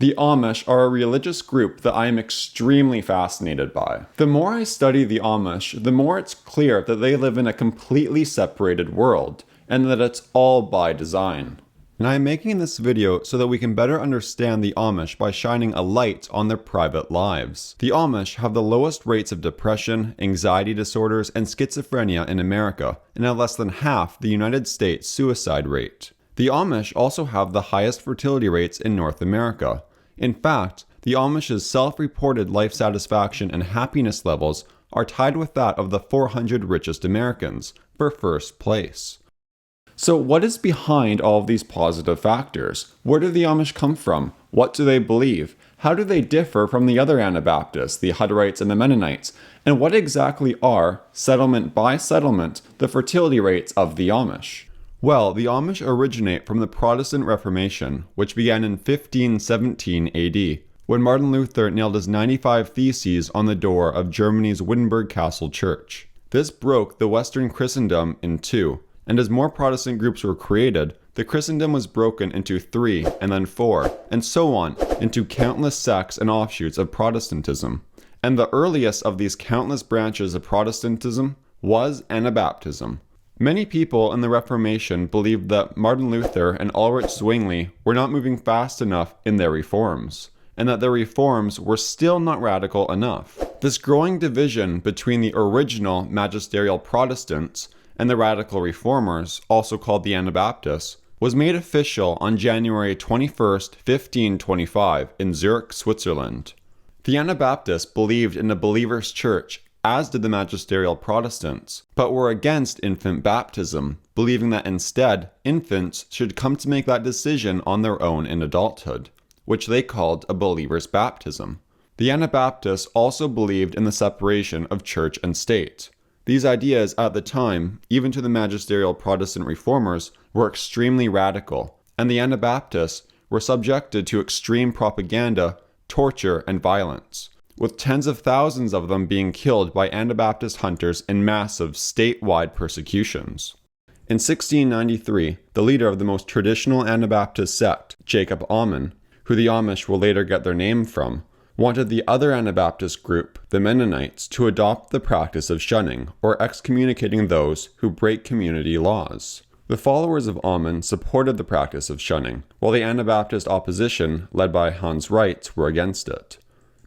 The Amish are a religious group that I am extremely fascinated by. The more I study the Amish, the more it's clear that they live in a completely separated world, and that it's all by design. And I am making this video so that we can better understand the Amish by shining a light on their private lives. The Amish have the lowest rates of depression, anxiety disorders, and schizophrenia in America, and have less than half the United States suicide rate. The Amish also have the highest fertility rates in North America. In fact, the Amish's self-reported life satisfaction and happiness levels are tied with that of the 400 richest Americans, for first place. So what is behind all of these positive factors? Where do the Amish come from? What do they believe? How do they differ from the other Anabaptists, the Hutterites and the Mennonites? And what exactly are, settlement by settlement, the fertility rates of the Amish? Well, the Amish originate from the Protestant Reformation, which began in 1517 AD, when Martin Luther nailed his 95 Theses on the door of Germany's Wittenberg Castle Church. This broke the Western Christendom in two, and as more Protestant groups were created, the Christendom was broken into 3 and then 4, and so on, into countless sects and offshoots of Protestantism. And the earliest of these countless branches of Protestantism was Anabaptism. Many people in the Reformation believed that Martin Luther and Ulrich Zwingli were not moving fast enough in their reforms, and that their reforms were still not radical enough. This growing division between the original magisterial Protestants and the radical reformers, also called the Anabaptists, was made official on January 21, 1525 in Zurich, Switzerland. The Anabaptists believed in a believer's church, as did the magisterial Protestants, but were against infant baptism, believing that instead, infants should come to make that decision on their own in adulthood, which they called a believer's baptism. The Anabaptists also believed in the separation of church and state. These ideas at the time, even to the magisterial Protestant reformers, were extremely radical, and the Anabaptists were subjected to extreme propaganda, torture, and violence, with tens of thousands of them being killed by Anabaptist hunters in massive statewide persecutions. In 1693, the leader of the most traditional Anabaptist sect, Jacob Ammon, who the Amish will later get their name from, wanted the other Anabaptist group, the Mennonites, to adopt the practice of shunning, or excommunicating those who break community laws. The followers of Ammon supported the practice of shunning, while the Anabaptist opposition, led by Hans Reitz, were against it.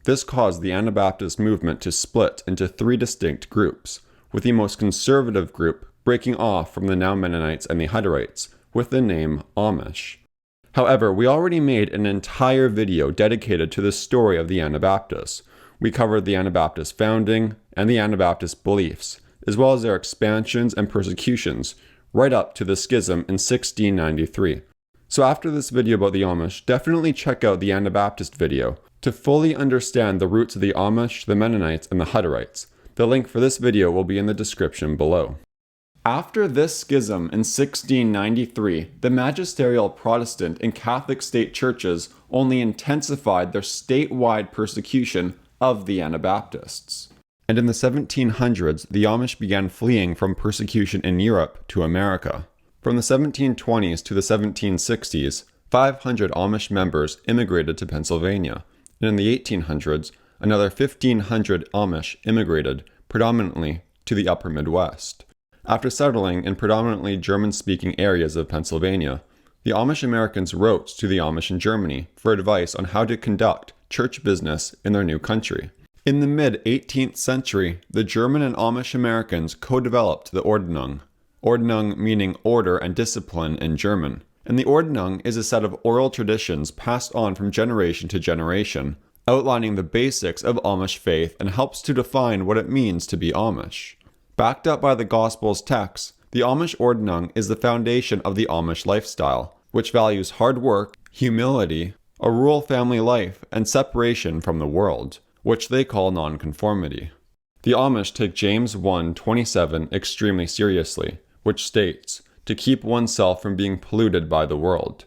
This caused the Anabaptist movement to split into 3 distinct groups, with the most conservative group breaking off from the now Mennonites and the Hutterites, with the name Amish. However, we already made an entire video dedicated to the story of the Anabaptists. We covered the Anabaptist founding and the Anabaptist beliefs, as well as their expansions and persecutions, right up to the Schism in 1693. So after this video about the Amish, definitely check out the Anabaptist video to fully understand the roots of the Amish, the Mennonites, and the Hutterites. The link for this video will be in the description below. After this schism in 1693, the magisterial Protestant and Catholic state churches only intensified their statewide persecution of the Anabaptists. And in the 1700s, the Amish began fleeing from persecution in Europe to America. From the 1720s to the 1760s, 500 Amish members immigrated to Pennsylvania, and in the 1800s, another 1,500 Amish immigrated, predominantly to the upper Midwest. After settling in predominantly German-speaking areas of Pennsylvania, the Amish Americans wrote to the Amish in Germany for advice on how to conduct church business in their new country. In the mid-18th century, the German and Amish Americans co-developed the Ordnung. Ordnung meaning order and discipline in German. And the Ordnung is a set of oral traditions passed on from generation to generation, outlining the basics of Amish faith and helps to define what it means to be Amish. Backed up by the Gospel's texts, the Amish Ordnung is the foundation of the Amish lifestyle, which values hard work, humility, a rural family life, and separation from the world, which they call nonconformity. The Amish take James 1:27 extremely seriously, which states, to keep oneself from being polluted by the world.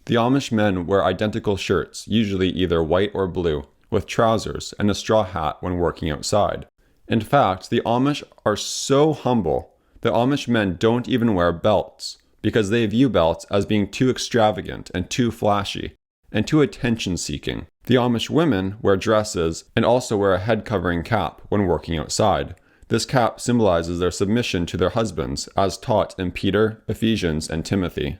The Amish men wear identical shirts, usually either white or blue, with trousers and a straw hat when working outside. In fact, the Amish are so humble that Amish men don't even wear belts, because they view belts as being too extravagant and too flashy, and too attention-seeking. The Amish women wear dresses and also wear a head-covering cap when working outside. This cap symbolizes their submission to their husbands, as taught in Peter, Ephesians, and Timothy.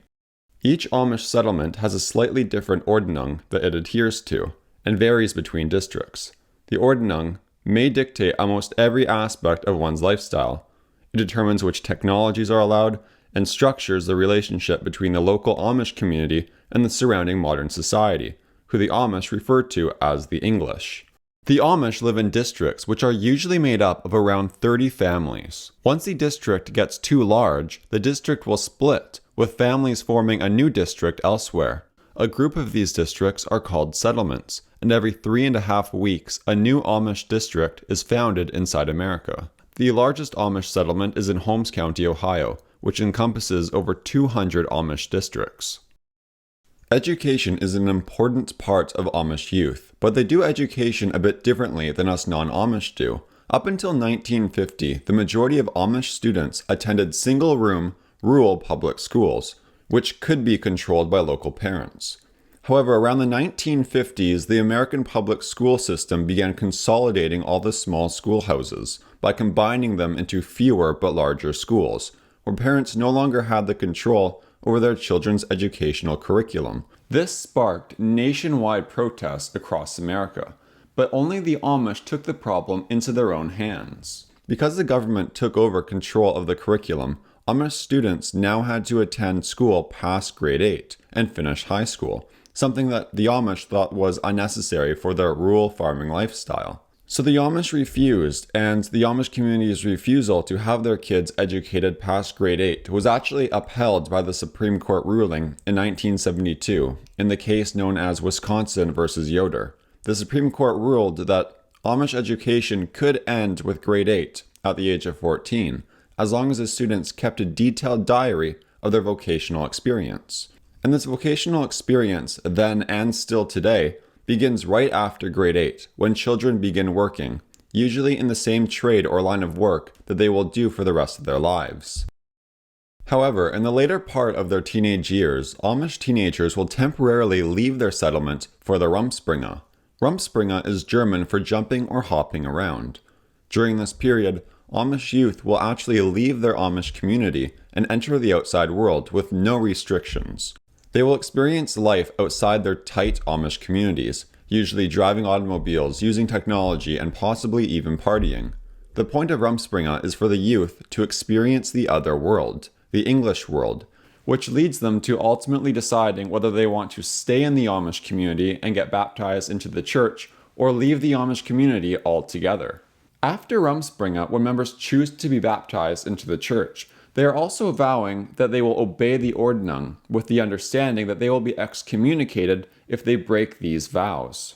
Each Amish settlement has a slightly different ordnung that it adheres to, and varies between districts. The ordnung may dictate almost every aspect of one's lifestyle. It determines which technologies are allowed and structures the relationship between the local Amish community and the surrounding modern society, who the Amish refer to as the English. The Amish live in districts which are usually made up of around 30 families. Once the district gets too large, the district will split, with families forming a new district elsewhere. A group of these districts are called settlements, and every 3.5 weeks, a new Amish district is founded inside America. The largest Amish settlement is in Holmes County, Ohio, which encompasses over 200 Amish districts. Education is an important part of Amish youth, but they do education a bit differently than us non-Amish do. Up until 1950, the majority of Amish students attended single-room, rural public schools, which could be controlled by local parents. However, around the 1950s, the American public school system began consolidating all the small schoolhouses by combining them into fewer but larger schools, where parents no longer had the control over their children's educational curriculum. This sparked nationwide protests across America, but only the Amish took the problem into their own hands. Because the government took over control of the curriculum, Amish students now had to attend school past grade 8 and finish high school, something that the Amish thought was unnecessary for their rural farming lifestyle. So the Amish refused, and the Amish community's refusal to have their kids educated past grade 8 was actually upheld by the Supreme Court ruling in 1972 in the case known as Wisconsin versus Yoder. The Supreme Court ruled that Amish education could end with grade 8 at the age of 14, as long as the students kept a detailed diary of their vocational experience. And this vocational experience, then and still today, begins right after grade 8, when children begin working, usually in the same trade or line of work that they will do for the rest of their lives. However, in the later part of their teenage years, Amish teenagers will temporarily leave their settlement for the Rumspringa. Rumspringa is German for jumping or hopping around. During this period, Amish youth will actually leave their Amish community and enter the outside world with no restrictions. They will experience life outside their tight Amish communities, usually driving automobiles, using technology, and possibly even partying. The point of Rumspringa is for the youth to experience the other world, the English world, which leads them to ultimately deciding whether they want to stay in the Amish community and get baptized into the church, or leave the Amish community altogether. After Rumspringa, when members choose to be baptized into the church, they are also vowing that they will obey the ordnung, with the understanding that they will be excommunicated if they break these vows.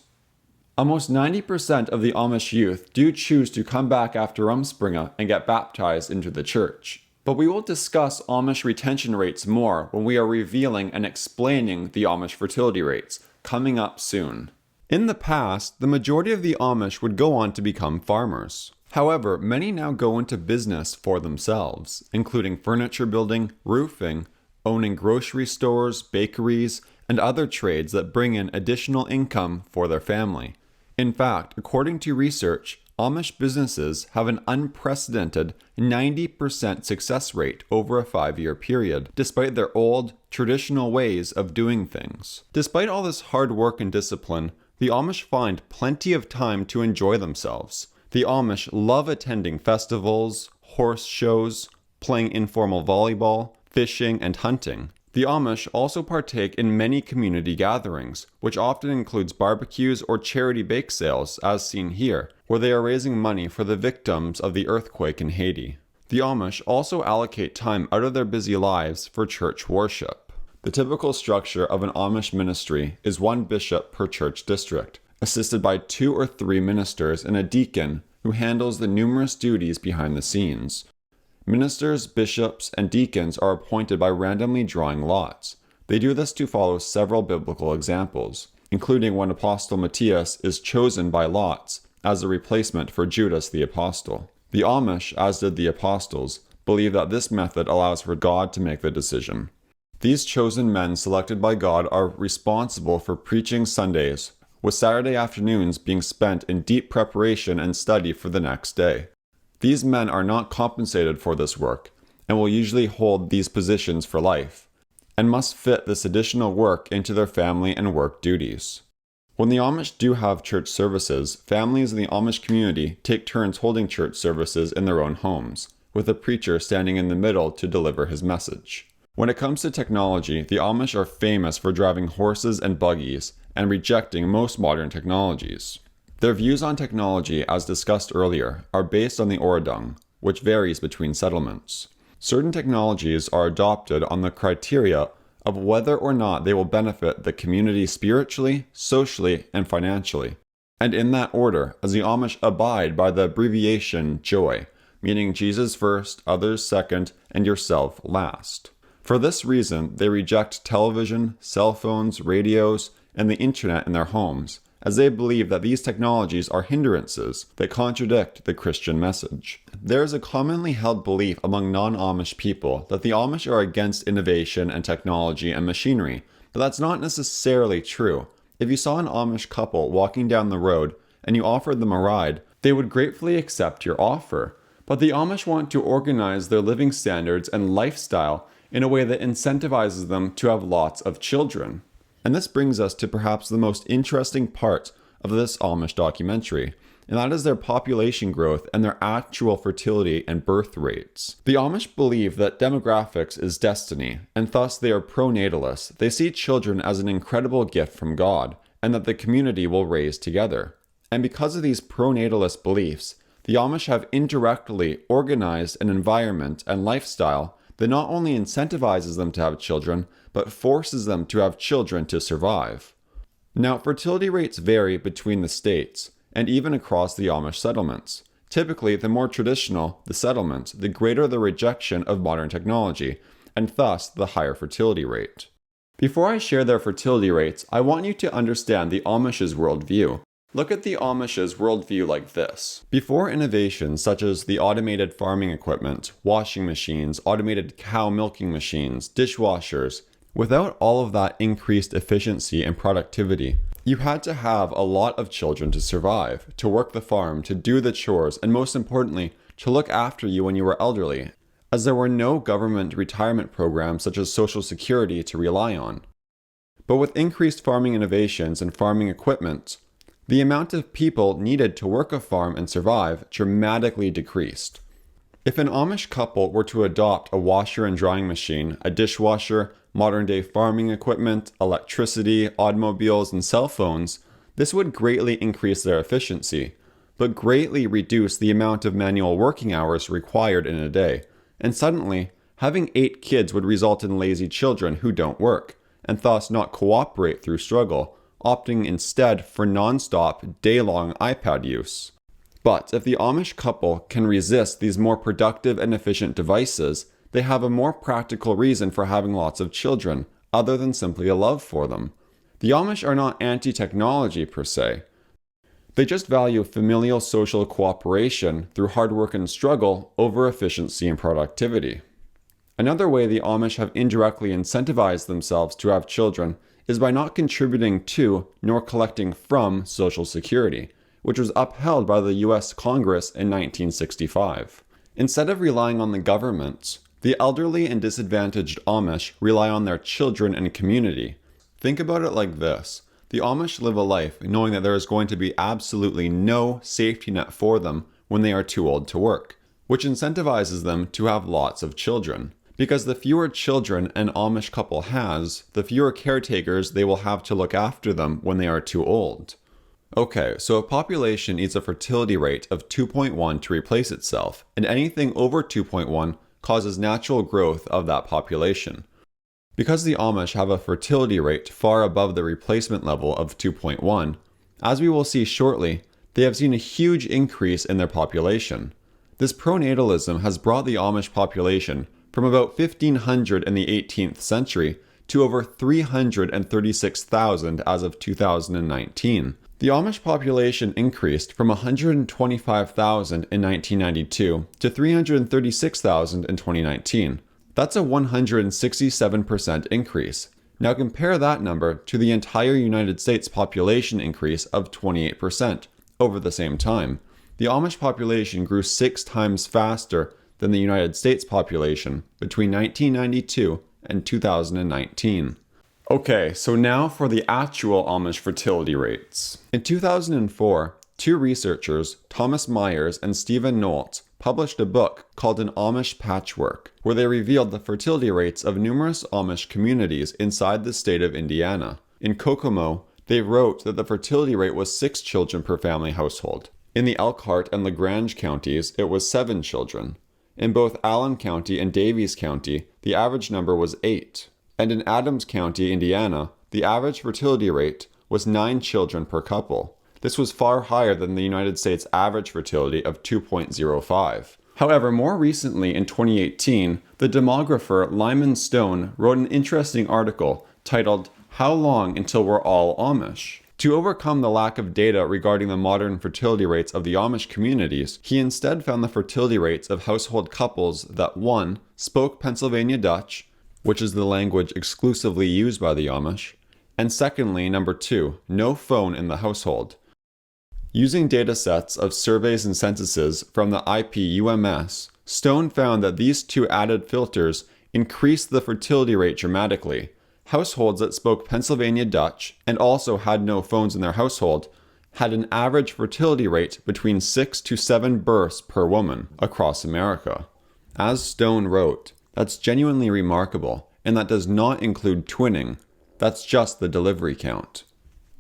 Almost 90% of the Amish youth do choose to come back after Rumspringa and get baptized into the church. But we will discuss Amish retention rates more when we are revealing and explaining the Amish fertility rates, coming up soon. In the past, the majority of the Amish would go on to become farmers. However, many now go into business for themselves, including furniture building, roofing, owning grocery stores, bakeries, and other trades that bring in additional income for their family. In fact, according to research, Amish businesses have an unprecedented 90% success rate over a 5-year period, despite their old, traditional ways of doing things. Despite all this hard work and discipline, the Amish find plenty of time to enjoy themselves. The Amish love attending festivals, horse shows, playing informal volleyball, fishing, and hunting. The Amish also partake in many community gatherings, which often includes barbecues or charity bake sales, as seen here, where they are raising money for the victims of the earthquake in Haiti. The Amish also allocate time out of their busy lives for church worship. The typical structure of an Amish ministry is one bishop per church district, assisted by 2 or 3 ministers and a deacon who handles the numerous duties behind the scenes. Ministers, bishops, and deacons are appointed by randomly drawing lots. They do this to follow several biblical examples, including when Apostle Matthias is chosen by lots as a replacement for Judas the Apostle. The Amish, as did the apostles, believe that this method allows for God to make the decision. These chosen men selected by God are responsible for preaching Sundays, with Saturday afternoons being spent in deep preparation and study for the next day. These men are not compensated for this work, and will usually hold these positions for life, and must fit this additional work into their family and work duties. When the Amish do have church services, families in the Amish community take turns holding church services in their own homes, with a preacher standing in the middle to deliver his message. When it comes to technology, the Amish are famous for driving horses and buggies and rejecting most modern technologies. Their views on technology, as discussed earlier, are based on the Oradung, which varies between settlements. Certain technologies are adopted on the criteria of whether or not they will benefit the community spiritually, socially, and financially, and in that order, as the Amish abide by the abbreviation JOY, meaning Jesus first, others second, and yourself last. For this reason, they reject television, cell phones, radios, and the internet in their homes, as they believe that these technologies are hindrances that contradict the Christian message. There is a commonly held belief among non-Amish people that the Amish are against innovation and technology and machinery, but that's not necessarily true. If you saw an Amish couple walking down the road and you offered them a ride, they would gratefully accept your offer. But the Amish want to organize their living standards and lifestyle in a way that incentivizes them to have lots of children. And this brings us to perhaps the most interesting part of this Amish documentary, and that is their population growth and their actual fertility and birth rates. The Amish believe that demographics is destiny, and thus they are pronatalists. They see children as an incredible gift from God, and that the community will raise together. And because of these pronatalist beliefs, the Amish have indirectly organized an environment and lifestyle that not only incentivizes them to have children, but forces them to have children to survive. Now, fertility rates vary between the states, and even across the Amish settlements. Typically, the more traditional the settlement, the greater the rejection of modern technology, and thus the higher fertility rate. Before I share their fertility rates, I want you to understand the Amish's worldview. Look at the Amish's worldview like this. Before innovations such as the automated farming equipment, washing machines, automated cow milking machines, dishwashers, without all of that increased efficiency and productivity, you had to have a lot of children to survive, to work the farm, to do the chores, and most importantly, to look after you when you were elderly, as there were no government retirement programs such as Social Security to rely on. But with increased farming innovations and farming equipment, the amount of people needed to work a farm and survive dramatically decreased. If an Amish couple were to adopt a washer and drying machine, a dishwasher, modern-day farming equipment, electricity, automobiles, and cell phones, this would greatly increase their efficiency, but greatly reduce the amount of manual working hours required in a day. And suddenly, having 8 kids would result in lazy children who don't work, and thus not cooperate through struggle, opting instead for non-stop, day-long iPad use. But if the Amish couple can resist these more productive and efficient devices, they have a more practical reason for having lots of children, other than simply a love for them. The Amish are not anti-technology per se. They just value familial social cooperation through hard work and struggle over efficiency and productivity. Another way the Amish have indirectly incentivized themselves to have children is by not contributing to nor collecting from Social Security, which was upheld by the US Congress in 1965. Instead of relying on the government, the elderly and disadvantaged Amish rely on their children and community. Think about it like this. The Amish live a life knowing that there is going to be absolutely no safety net for them when they are too old to work, which incentivizes them to have lots of children. Because the fewer children an Amish couple has, the fewer caretakers they will have to look after them when they are too old. Okay, so a population needs a fertility rate of 2.1 to replace itself, and anything over 2.1 causes natural growth of that population. Because the Amish have a fertility rate far above the replacement level of 2.1, as we will see shortly, they have seen a huge increase in their population. This pronatalism has brought the Amish population from about 1,500 in the 18th century to over 336,000 as of 2019. The Amish population increased from 125,000 in 1992 to 336,000 in 2019. That's a 167% increase. Now compare that number to the entire United States population increase of 28% over the same time. The Amish population grew 6 times faster than the United States population between 1992 and 2019. Okay, so now for the actual Amish fertility rates. In 2004, 2 researchers, Thomas Myers and Stephen Nolt, published a book called An Amish Patchwork, where they revealed the fertility rates of numerous Amish communities inside the state of Indiana. In Kokomo, they wrote that the fertility rate was 6 children per family household. In the Elkhart and LaGrange counties, it was 7 children. In both Allen County and Davies County, the average number was 8. And in Adams County, Indiana, the average fertility rate was 9 children per couple. This was far higher than the United States average fertility of 2.05. However, more recently in 2018, the demographer Lyman Stone wrote an interesting article titled, "How Long Until We're All Amish?" To overcome the lack of data regarding the modern fertility rates of the Amish communities, he instead found the fertility rates of household couples that 1. Spoke Pennsylvania Dutch, which is the language exclusively used by the Amish, and secondly, number 2, no phone in the household. Using data sets of surveys and censuses from the IPUMS, Stone found that these 2 added filters increased the fertility rate dramatically. Households that spoke Pennsylvania Dutch and also had no phones in their household had an average fertility rate between 6 to 7 births per woman across America. As Stone wrote, that's genuinely remarkable, and that does not include twinning. That's just the delivery count.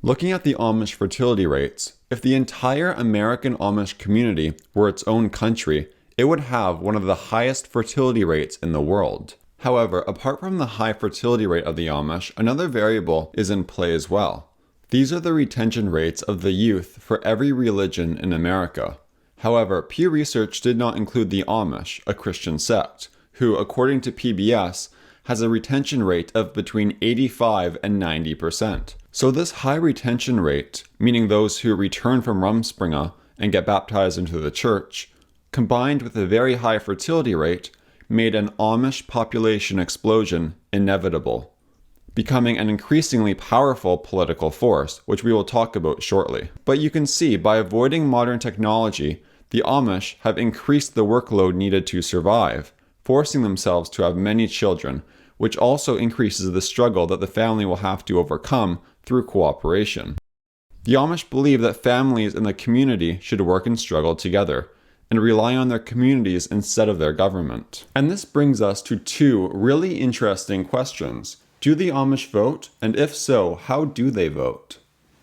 Looking at the Amish fertility rates, if the entire American Amish community were its own country, it would have one of the highest fertility rates in the world. However, apart from the high fertility rate of the Amish, another variable is in play as well. These are the retention rates of the youth for every religion in America. However, Pew Research did not include the Amish, a Christian sect, who, according to PBS, has a retention rate of between 85 and 90%. So this high retention rate, meaning those who return from Rumspringa and get baptized into the church, combined with a very high fertility rate, made an Amish population explosion inevitable, becoming an increasingly powerful political force, which we will talk about shortly. But you can see, by avoiding modern technology, the Amish have increased the workload needed to survive, forcing themselves to have many children, which also increases the struggle that the family will have to overcome through cooperation. The Amish believe that families in the community should work and struggle together, and rely on their communities instead of their government. And this brings us to 2 really interesting questions. Do the Amish vote? And if so, how do they vote?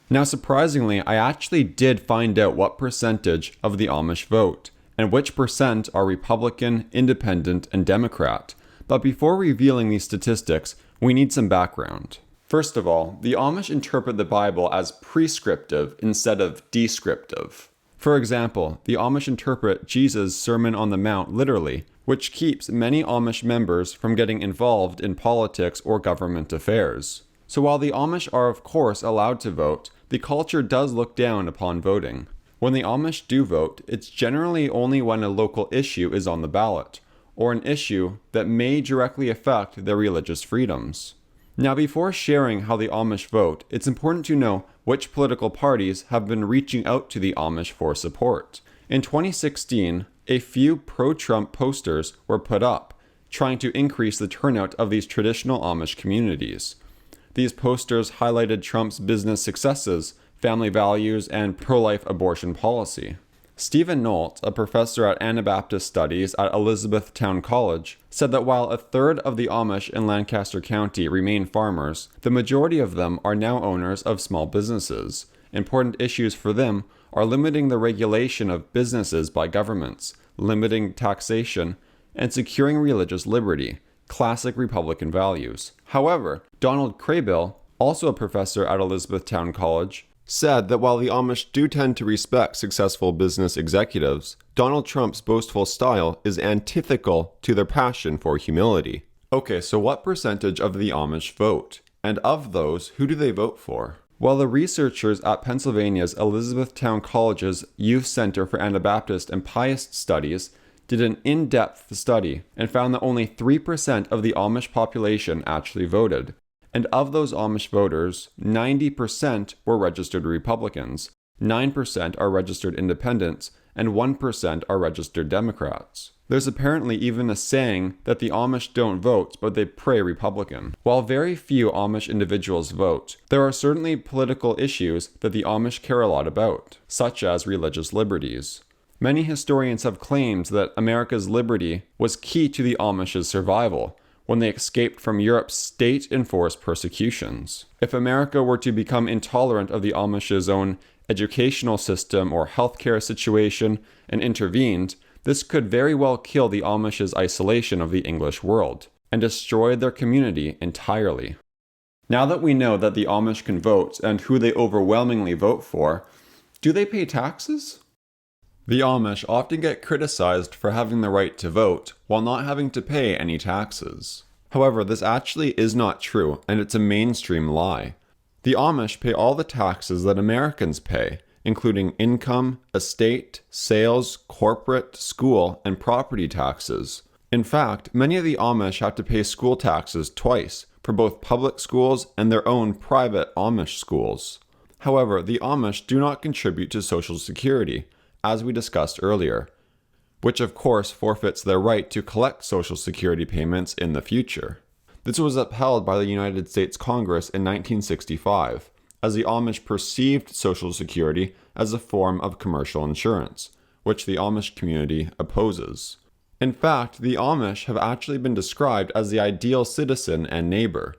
Now, surprisingly, I actually did find out what percentage of the Amish vote, and which percent are Republican, Independent, and Democrat. But before revealing these statistics, we need some background. First of all, the Amish interpret the Bible as prescriptive instead of descriptive. For example, the Amish interpret Jesus' Sermon on the Mount literally, which keeps many Amish members from getting involved in politics or government affairs. So while the Amish are of course allowed to vote, the culture does look down upon voting. When the Amish do vote, it's generally only when a local issue is on the ballot, or an issue that may directly affect their religious freedoms. Now, before sharing how the Amish vote, it's important to know which political parties have been reaching out to the Amish for support. In 2016, a few pro-Trump posters were put up, trying to increase the turnout of these traditional Amish communities. These posters highlighted Trump's business successes, family values, and pro-life abortion policy. Stephen Nolt, a professor at Anabaptist Studies at Elizabethtown College, said that while a third of the Amish in Lancaster County remain farmers, the majority of them are now owners of small businesses. Important issues for them are limiting the regulation of businesses by governments, limiting taxation, and securing religious liberty, classic Republican values. However, Donald Craybill, also a professor at Elizabethtown College, said that while the Amish do tend to respect successful business executives, Donald Trump's boastful style is antithetical to their passion for humility. Okay, so what percentage of the Amish vote? And of those, who do they vote for? Well, the researchers at Pennsylvania's Elizabethtown College's Youth Center for Anabaptist and Pious Studies did an in-depth study and found that only 3% of the Amish population actually voted. And of those Amish voters, 90% were registered Republicans, 9% are registered Independents, and 1% are registered Democrats. There's apparently even a saying that the Amish don't vote, but they pray Republican. While very few Amish individuals vote, there are certainly political issues that the Amish care a lot about, such as religious liberties. Many historians have claimed that America's liberty was key to the Amish's survival when they escaped from Europe's state-enforced persecutions. If America were to become intolerant of the Amish's own educational system or healthcare situation and intervened, this could very well kill the Amish's isolation of the English world and destroy their community entirely. Now that we know that the Amish can vote and who they overwhelmingly vote for, do they pay taxes? The Amish often get criticized for having the right to vote while not having to pay any taxes. However, this actually is not true, and it's a mainstream lie. The Amish pay all the taxes that Americans pay, including income, estate, sales, corporate, school, and property taxes. In fact, many of the Amish have to pay school taxes twice for both public schools and their own private Amish schools. However, the Amish do not contribute to Social Security, as we discussed earlier, which of course forfeits their right to collect Social Security payments in the future. This was upheld by the United States Congress in 1965, as the Amish perceived Social Security as a form of commercial insurance, which the Amish community opposes. In fact, the Amish have actually been described as the ideal citizen and neighbor.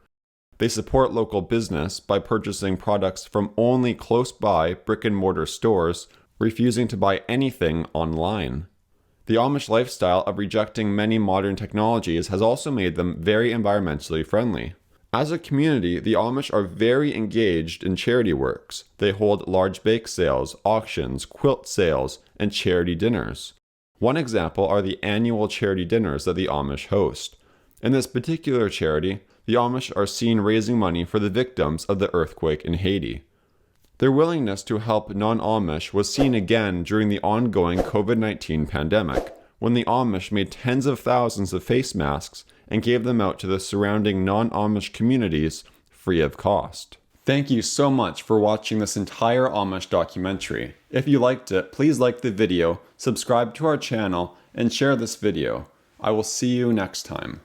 They support local business by purchasing products from only close-by brick-and-mortar stores, refusing to buy anything online. The Amish lifestyle of rejecting many modern technologies has also made them very environmentally friendly. As a community, the Amish are very engaged in charity works. They hold large bake sales, auctions, quilt sales, and charity dinners. One example are the annual charity dinners that the Amish host. In this particular charity, the Amish are seen raising money for the victims of the earthquake in Haiti. Their willingness to help non-Amish was seen again during the ongoing COVID-19 pandemic, when the Amish made tens of thousands of face masks and gave them out to the surrounding non-Amish communities free of cost. Thank you so much for watching this entire Amish documentary. If you liked it, please like the video, subscribe to our channel, and share this video. I will see you next time.